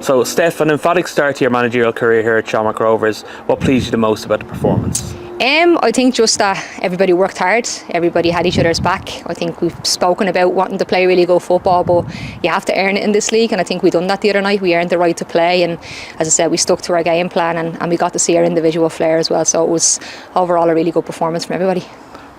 So Steph, an emphatic start to your managerial career here at Shamrock Rovers. What pleased you the most about the performance? I think just that everybody worked hard, everybody had each other's back. I think we've spoken about wanting to play really good football, but you have to earn it in this league, and I think we done that the other night. We earned the right to play, and as I said, we stuck to our game plan, and we got to see our individual flair as well. So it was overall a really good performance from everybody.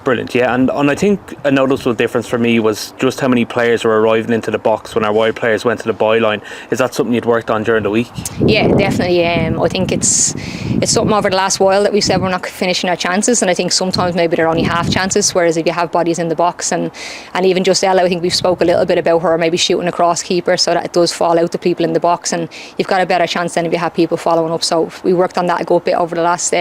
Brilliant, yeah, and I think a noticeable difference for me was just how many players were arriving into the box when our wide players went to the byline. Is that something you'd worked on during the week? Yeah, definitely. I think it's something over the last while that we said we're not finishing our chances, and I think sometimes maybe they're only half chances, whereas if you have bodies in the box, and even just Ella, I think we've spoke a little bit about her maybe shooting across keeper so that it does fall out to people in the box, and you've got a better chance than if you have people following up. So we worked on that a good bit over the last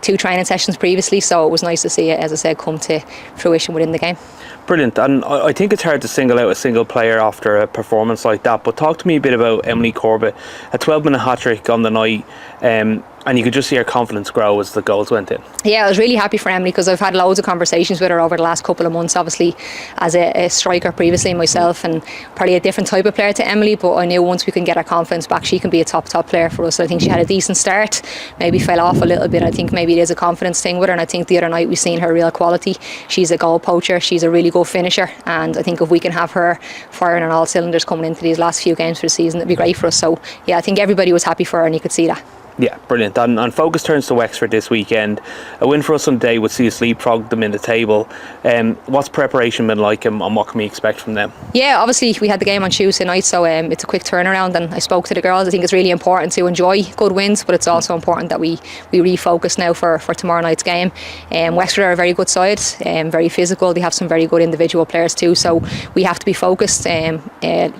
2 training sessions previously, so it was nice to see it, as I said, come to fruition within the game. Brilliant, and I think it's hard to single out a single player after a performance like that, but talk to me a bit about Emily Corbett. A 12-minute hat-trick on the night, and you could just see her confidence grow as the goals went in. Yeah, I was really happy for Emily because I've had loads of conversations with her over the last couple of months, obviously as a striker previously myself, and probably a different type of player to Emily, but I knew once we can get her confidence back, she can be a top player for us. So I think she had a decent start, maybe fell off a little bit. I think maybe it is a confidence thing with her, and I think the other night we've seen her real quality. She's a goal poacher, she's a really good finisher, and I think if we can have her firing on all cylinders coming into these last few games for the season, it'd be great for us. So yeah, I think everybody was happy for her, and you could see that. Yeah, brilliant. And focus turns to Wexford this weekend. A win for us on the day would see us leapfrog them in the table. What's preparation been like, and what can we expect from them? Yeah, obviously we had the game on Tuesday night, so it's a quick turnaround, and I spoke to the girls. I think it's really important to enjoy good wins, but it's also important that we refocus now for tomorrow night's game. Wexford are a very good side, very physical. They have some very good individual players too, so we have to be focused,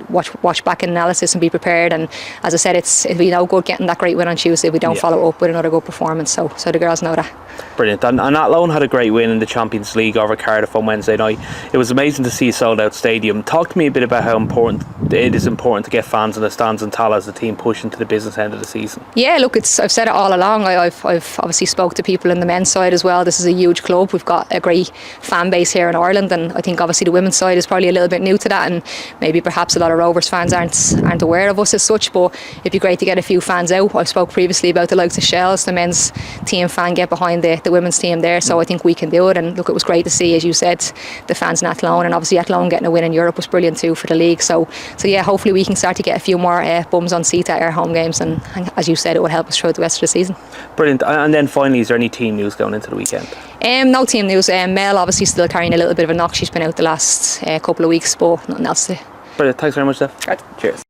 watch back analysis and be prepared. And as I said, it'll be no good getting that great win on Tuesday if we don't follow up with another good performance, so the girls know that. Brilliant. And Athlone had a great win in the Champions League over Cardiff on Wednesday night. It was amazing to see a sold out stadium. Talk to me a bit about how important it is to get fans in the stands and Tala as the team push into the business end of the season. Yeah, look, I've said it all along. I've obviously spoke to people in the men's side as well. This is a huge club. We've got a great fan base here in Ireland, and I think obviously the women's side is probably a little bit new to that, and maybe perhaps a lot of Rovers fans aren't aware of us as such, but it'd be great to get a few fans out. I spoke previously about the likes of Shells, the men's team fan, get behind the women's team there, so I think we can do it. And look, it was great to see, as you said, the fans in Athlone, and obviously Athlone getting a win in Europe was brilliant too for the league. So yeah, hopefully we can start to get a few more bums on seat at our home games, and as you said, it will help us throughout the rest of the season. Brilliant. And then finally, is there any team news going into the weekend? No team news. Mel obviously still carrying a little bit of a knock. She's been out the last couple of weeks, but nothing else to. Brilliant. Thanks very much, Steph. Right. Cheers.